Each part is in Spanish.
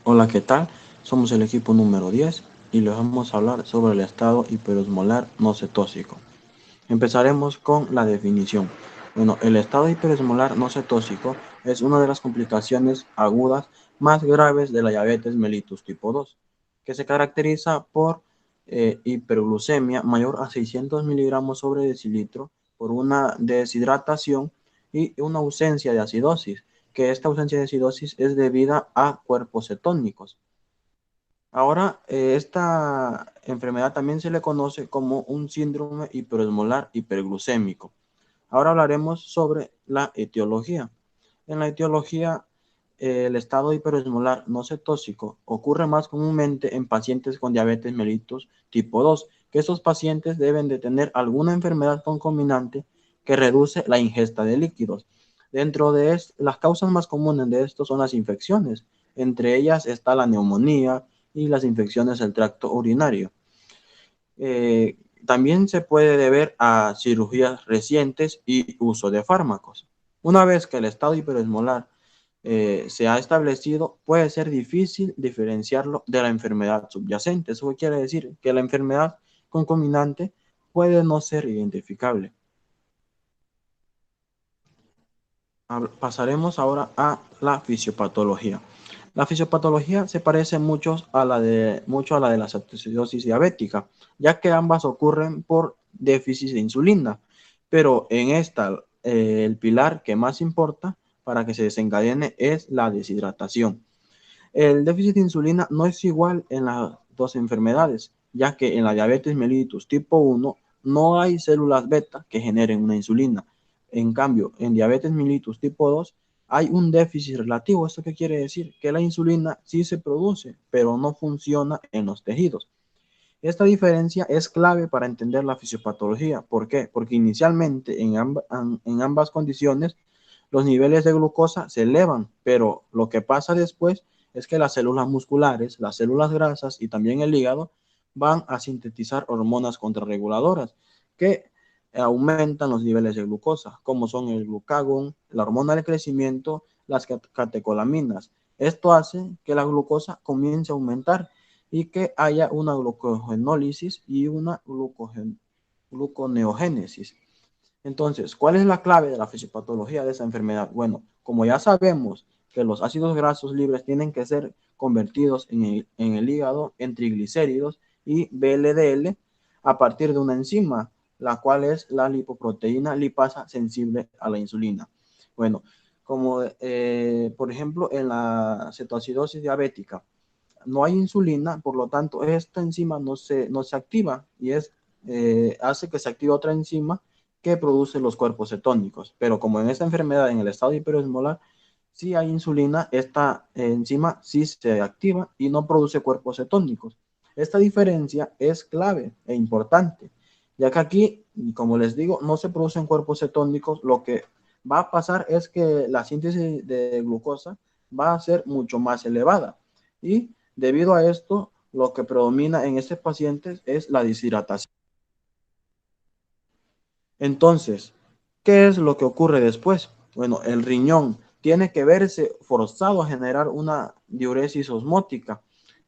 Hola, ¿qué tal? Somos el equipo número 10 y les vamos a hablar sobre el estado hiperosmolar no cetóxico. Empezaremos con la definición. Bueno, el estado hiperosmolar no cetóxico es una de las complicaciones agudas más graves de la diabetes mellitus tipo 2, que se caracteriza por hiperglucemia mayor a 600 miligramos sobre decilitro, por una deshidratación y una ausencia de acidosis, que esta ausencia de acidosis es debida a cuerpos cetónicos. Ahora, esta enfermedad también se le conoce como un síndrome hiperosmolar hiperglucémico. Ahora hablaremos sobre la etiología. En la etiología, el estado hiperosmolar no cetóxico ocurre más comúnmente en pacientes con diabetes mellitus tipo 2, que estos pacientes deben de tener alguna enfermedad concomitante que reduce la ingesta de líquidos. Dentro de las causas más comunes de esto son las infecciones. Entre ellas está la neumonía y las infecciones del tracto urinario. Eh, También se puede deber a cirugías recientes y uso de fármacos. Una vez que el estado hiperosmolar se ha establecido, puede ser difícil diferenciarlo de la enfermedad subyacente. Eso quiere decir que la enfermedad concomitante puede no ser identificable. Pasaremos ahora a la fisiopatología. La fisiopatología se parece mucho a la de la cetoacidosis diabética, ya que ambas ocurren por déficit de insulina, pero en esta el pilar que más importa para que se desencadene es la deshidratación. El déficit de insulina no es igual en las dos enfermedades, ya que en la diabetes mellitus tipo 1 no hay células beta que generen una insulina. En cambio, en diabetes mellitus tipo 2 hay un déficit relativo. ¿Esto qué quiere decir? Que la insulina sí se produce, pero no funciona en los tejidos. Esta diferencia es clave para entender la fisiopatología. ¿Por qué? Porque inicialmente en ambas condiciones los niveles de glucosa se elevan, pero lo que pasa después es que las células musculares, las células grasas y también el hígado van a sintetizar hormonas contrarreguladoras que aumentan los niveles de glucosa, como son el glucagón, la hormona del crecimiento, las catecolaminas. Esto hace que la glucosa comience a aumentar y que haya una glucogenólisis y una gluconeogénesis. Entonces, ¿cuál es la clave de la fisiopatología de esa enfermedad? Bueno, como ya sabemos que los ácidos grasos libres tienen que ser convertidos en el hígado en triglicéridos y VLDL a partir de una enzima, la cual es la lipoproteína lipasa sensible a la insulina. Bueno, como por ejemplo en la cetoacidosis diabética, no hay insulina, por lo tanto, esta enzima no se activa y hace que se active otra enzima que produce los cuerpos cetónicos. Pero como en esta enfermedad, en el estado hiperosmolar, sí hay insulina, esta enzima sí se activa y no produce cuerpos cetónicos. Esta diferencia es clave e importante, ya que aquí, como les digo, no se producen cuerpos cetónicos. Lo que va a pasar es que la síntesis de glucosa va a ser mucho más elevada y debido a esto, lo que predomina en este paciente es la deshidratación. Entonces, ¿qué es lo que ocurre después? Bueno, el riñón tiene que verse forzado a generar una diuresis osmótica,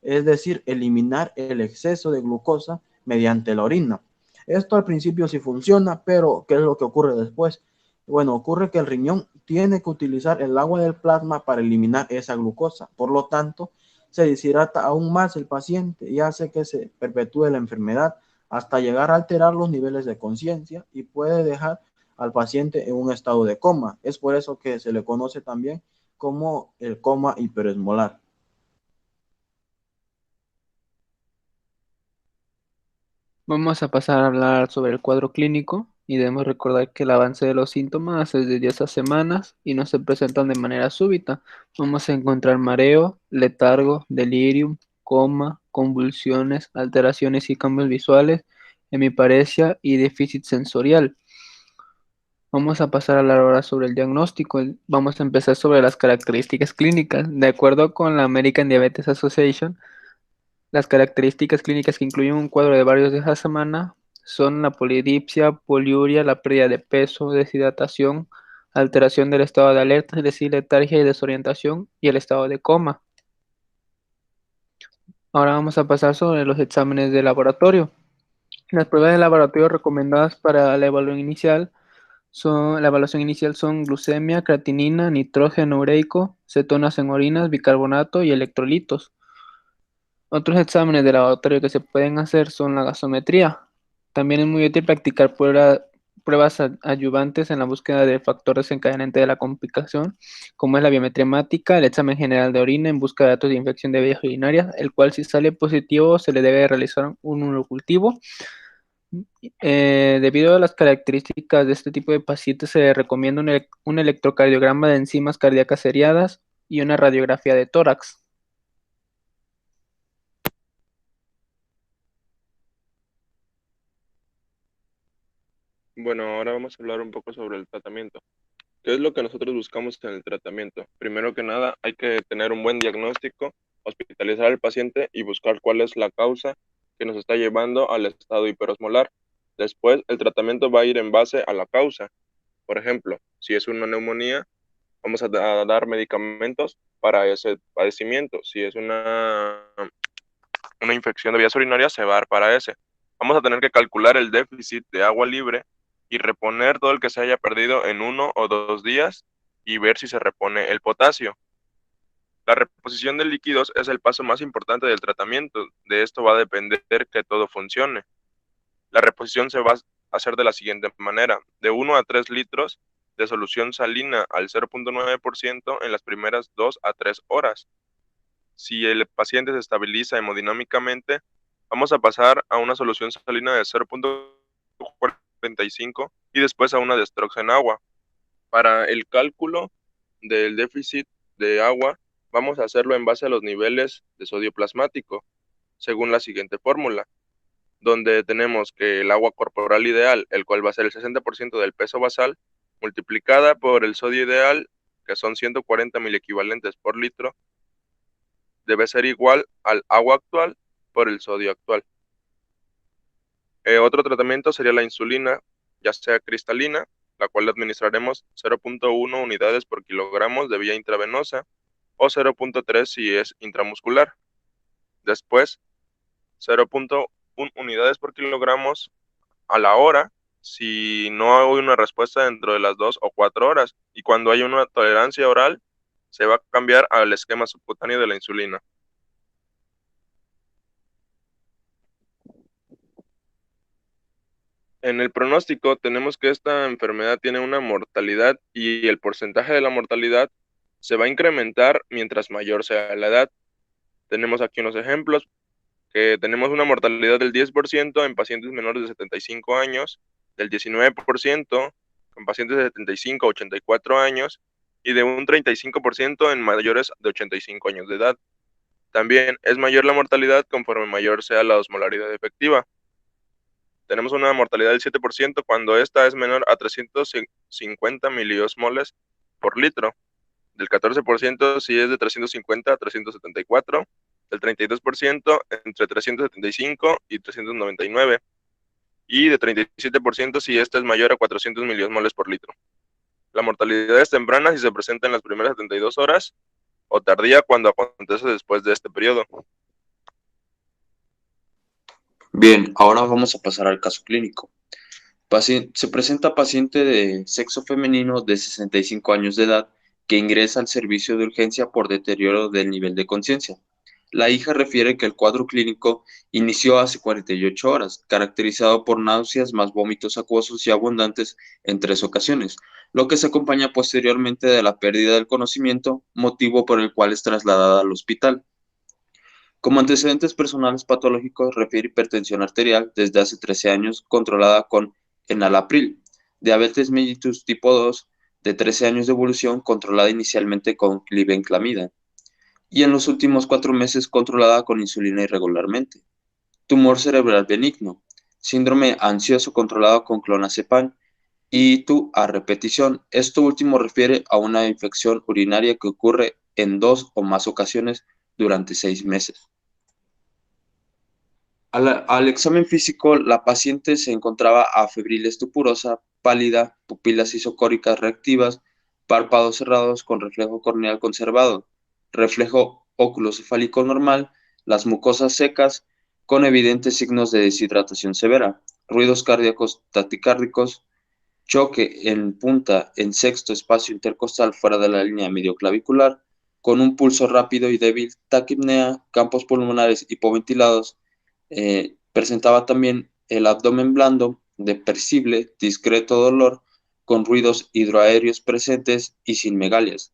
es decir, eliminar el exceso de glucosa mediante la orina. Esto al principio sí funciona, pero ¿qué es lo que ocurre después? Bueno, ocurre que el riñón tiene que utilizar el agua del plasma para eliminar esa glucosa. Por lo tanto, se deshidrata aún más el paciente y hace que se perpetúe la enfermedad hasta llegar a alterar los niveles de conciencia y puede dejar al paciente en un estado de coma. Es por eso que se le conoce también como el coma hiperesmolar. Vamos a pasar a hablar sobre el cuadro clínico y debemos recordar que el avance de los síntomas es de 10 a semanas y no se presentan de manera súbita. Vamos a encontrar mareo, letargo, delirium, coma, convulsiones, alteraciones y cambios visuales, hemiparesia y déficit sensorial. Vamos a pasar a hablar ahora sobre el diagnóstico. Vamos a empezar sobre las características clínicas. De acuerdo con la American Diabetes Association, las características clínicas que incluyen un cuadro de varios días a la semana son la polidipsia, poliuria, la pérdida de peso, deshidratación, alteración del estado de alerta, es decir, letargia y desorientación, y el estado de coma. Ahora vamos a pasar sobre los exámenes de laboratorio. Las pruebas de laboratorio recomendadas para la evaluación inicial son glucemia, creatinina, nitrógeno ureico, cetonas en orinas, bicarbonato y electrolitos. Otros exámenes de laboratorio que se pueden hacer son la gasometría. También es muy útil practicar pruebas adyuvantes en la búsqueda de factores desencadenantes de la complicación, como es la biometría hemática, el examen general de orina en busca de datos de infección de vías urinarias, el cual si sale positivo se le debe realizar un urocultivo. Debido a las características de este tipo de pacientes, se recomienda un electrocardiograma de enzimas cardíacas seriadas y una radiografía de tórax. Bueno, ahora vamos a hablar un poco sobre el tratamiento. ¿Qué es lo que nosotros buscamos en el tratamiento? Primero que nada, hay que tener un buen diagnóstico, hospitalizar al paciente y buscar cuál es la causa que nos está llevando al estado hiperosmolar. Después, el tratamiento va a ir en base a la causa. Por ejemplo, si es una neumonía, vamos a dar medicamentos para ese padecimiento. Si es una infección de vías urinarias, se va a dar para ese. Vamos a tener que calcular el déficit de agua libre y reponer todo el que se haya perdido en 1 o 2 días y ver si se repone el potasio. La reposición de líquidos es el paso más importante del tratamiento. De esto va a depender que todo funcione. La reposición se va a hacer de la siguiente manera: de 1 a 3 litros de solución salina al 0.9% en las primeras 2 a 3 horas. Si el paciente se estabiliza hemodinámicamente, vamos a pasar a una solución salina de 0.45 y después a una dextrox en agua. Para el cálculo del déficit de agua, vamos a hacerlo en base a los niveles de sodio plasmático, según la siguiente fórmula, donde tenemos que el agua corporal ideal, el cual va a ser el 60% del peso basal, multiplicada por el sodio ideal, que son 140 miliequivalentes por litro, debe ser igual al agua actual por el sodio actual. Otro tratamiento sería la insulina, ya sea cristalina, la cual administraremos 0.1 unidades por kilogramos de vía intravenosa o 0.3 si es intramuscular. Después, 0.1 unidades por kilogramos a la hora si no hay una respuesta dentro de las 2 o 4 horas. Y cuando hay una tolerancia oral, se va a cambiar al esquema subcutáneo de la insulina. En el pronóstico tenemos que esta enfermedad tiene una mortalidad y el porcentaje de la mortalidad se va a incrementar mientras mayor sea la edad. Tenemos aquí unos ejemplos, que tenemos una mortalidad del 10% en pacientes menores de 75 años, del 19% en pacientes de 75 a 84 años y de un 35% en mayores de 85 años de edad. También es mayor la mortalidad conforme mayor sea la osmolaridad efectiva. Tenemos una mortalidad del 7% cuando esta es menor a 350 miliosmoles por litro, del 14% si es de 350 a 374, del 32% entre 375 y 399, y de 37% si esta es mayor a 400 miliosmoles por litro. La mortalidad es temprana si se presenta en las primeras 72 horas o tardía cuando acontece después de este periodo. Bien, ahora vamos a pasar al caso clínico. Se presenta paciente de sexo femenino de 65 años de edad que ingresa al servicio de urgencia por deterioro del nivel de conciencia. La hija refiere que el cuadro clínico inició hace 48 horas, caracterizado por náuseas más vómitos acuosos y abundantes en 3 ocasiones, lo que se acompaña posteriormente de la pérdida del conocimiento, motivo por el cual es trasladada al hospital. Como antecedentes personales patológicos, refiere hipertensión arterial desde hace 13 años, controlada con enalapril, diabetes mellitus tipo 2, de 13 años de evolución, controlada inicialmente con glibenclamida, y en los últimos 4 meses controlada con insulina irregularmente. Tumor cerebral benigno, síndrome ansioso controlado con clonazepam, y TU a repetición. Esto último refiere a una infección urinaria que ocurre en 2 o más ocasiones durante 6 meses. Al examen físico, la paciente se encontraba afebril estupurosa, pálida, pupilas isocóricas reactivas, párpados cerrados con reflejo corneal conservado, reflejo oculocefálico normal las mucosas secas con evidentes signos de deshidratación severa, ruidos cardíacos taquicárdicos, choque en punta en sexto espacio intercostal fuera de la línea medioclavicular, con un pulso rápido y débil, taquipnea, campos pulmonares hipoventilados. Presentaba también el abdomen blando, de percible, discreto dolor, con ruidos hidroaéreos presentes y sin megalias,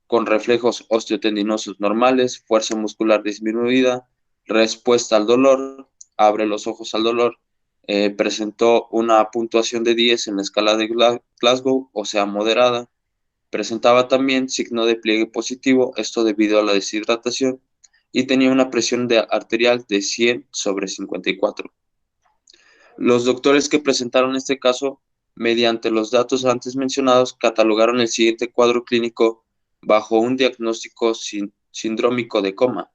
con reflejos osteotendinosos normales, fuerza muscular disminuida, respuesta al dolor, abre los ojos al dolor. Presentó una puntuación de 10 en la escala de Glasgow, o sea, moderada. Presentaba también signo de pliegue positivo, esto debido a la deshidratación, y tenía una presión arterial de 100/54. Los doctores que presentaron este caso, mediante los datos antes mencionados, catalogaron el siguiente cuadro clínico bajo un diagnóstico sindrómico de coma,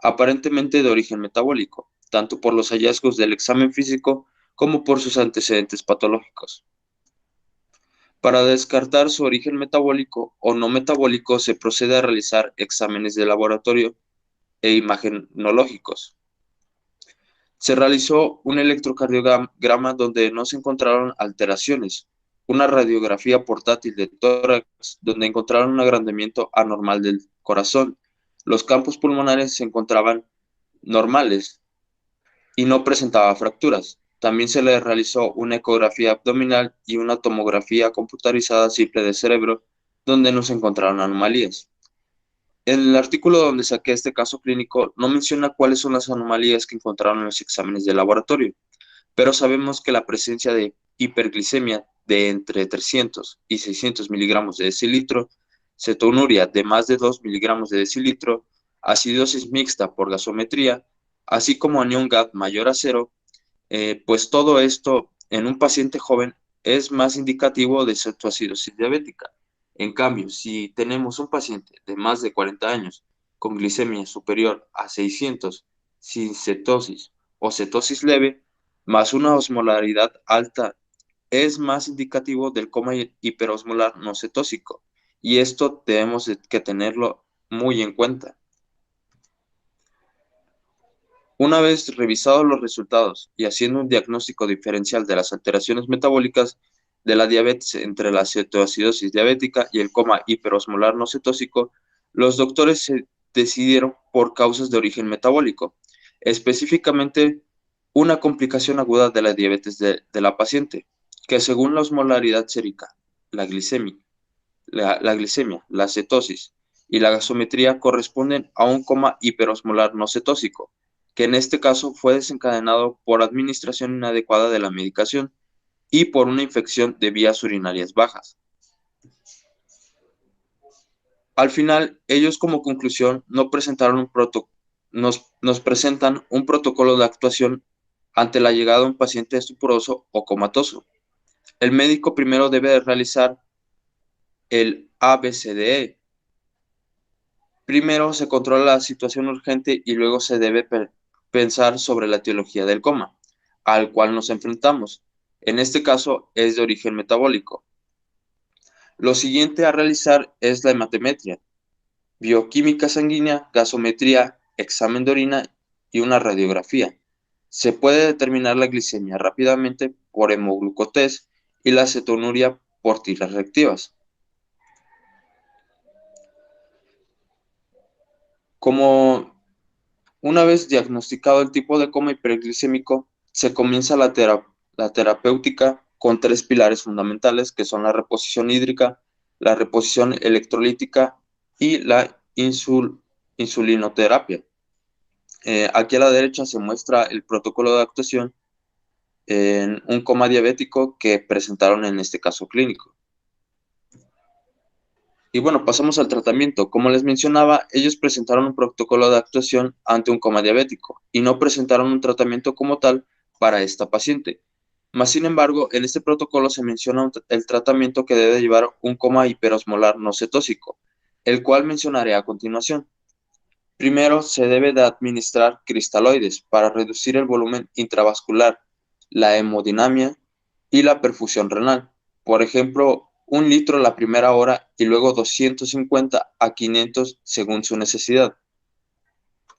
aparentemente de origen metabólico, tanto por los hallazgos del examen físico como por sus antecedentes patológicos. Para descartar su origen metabólico o no metabólico, se procede a realizar exámenes de laboratorio e imagenológicos. Se realizó un electrocardiograma donde no se encontraron alteraciones, una radiografía portátil de tórax donde encontraron un agrandamiento anormal del corazón. Los campos pulmonares se encontraban normales y no presentaba fracturas. También se le realizó una ecografía abdominal y una tomografía computarizada simple de cerebro donde no se encontraron anomalías. El artículo donde saqué este caso clínico no menciona cuáles son las anomalías que encontraron en los exámenes de laboratorio, pero sabemos que la presencia de hiperglicemia de entre 300 y 600 miligramos de decilitro, cetonuria de más de 2 miligramos de decilitro, acidosis mixta por gasometría, así como anión GAD mayor a 0, pues todo esto en un paciente joven es más indicativo de cetoacidosis diabética. En cambio, si tenemos un paciente de más de 40 años con glicemia superior a 600 sin cetosis o cetosis leve, más una osmolaridad alta, es más indicativo del coma hiperosmolar no cetósico. Y esto debemos que tenerlo muy en cuenta. Una vez revisados los resultados y haciendo un diagnóstico diferencial de las alteraciones metabólicas de la diabetes entre la cetoacidosis diabética y el coma hiperosmolar no cetósico, los doctores se decidieron por causas de origen metabólico, específicamente una complicación aguda de la diabetes de la paciente, que según la osmolaridad sérica, la glicemia, la cetosis y la gasometría corresponden a un coma hiperosmolar no cetósico, que en este caso fue desencadenado por administración inadecuada de la medicación y por una infección de vías urinarias bajas. Al final, ellos como conclusión nos presentan un protocolo de actuación ante la llegada de un paciente estuporoso o comatoso. El médico primero debe realizar el ABCDE. Primero se controla la situación urgente y luego se debe pensar sobre la etiología del coma, al cual nos enfrentamos. En este caso es de origen metabólico. Lo siguiente a realizar es la hematometría, bioquímica sanguínea, gasometría, examen de orina y una radiografía. Se puede determinar la glicemia rápidamente por hemoglucotest y la cetonuria por tiras reactivas. Como una vez diagnosticado el tipo de coma hiperglicémico, se comienza la terapéutica con 3 pilares fundamentales, que son la reposición hídrica, la reposición electrolítica y la insulinoterapia. Aquí a la derecha se muestra el protocolo de actuación en un coma diabético que presentaron en este caso clínico. Y bueno, pasamos al tratamiento. Como les mencionaba, ellos presentaron un protocolo de actuación ante un coma diabético y no presentaron un tratamiento como tal para esta paciente. Mas, sin embargo, en este protocolo se menciona el tratamiento que debe llevar un coma hiperosmolar no cetósico, el cual mencionaré a continuación. Primero, se debe de administrar cristaloides para reducir el volumen intravascular, la hemodinamia y la perfusión renal. Por ejemplo, 1 litro la primera hora y luego 250 a 500 según su necesidad.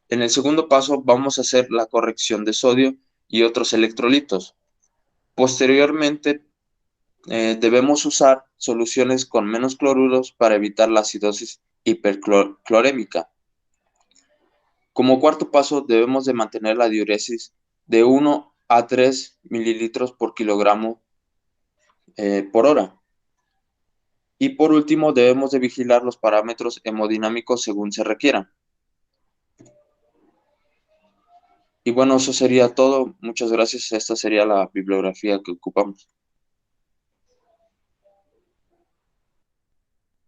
En el segundo paso vamos a hacer la corrección de sodio y otros electrolitos. Posteriormente, debemos usar soluciones con menos cloruros para evitar la acidosis hiperclorémica. Como cuarto paso, debemos de mantener la diuresis de 1 a 3 mililitros por kilogramo por hora. Y por último, debemos de vigilar los parámetros hemodinámicos según se requieran. Y bueno, eso sería todo. Muchas gracias. Esta sería la bibliografía que ocupamos.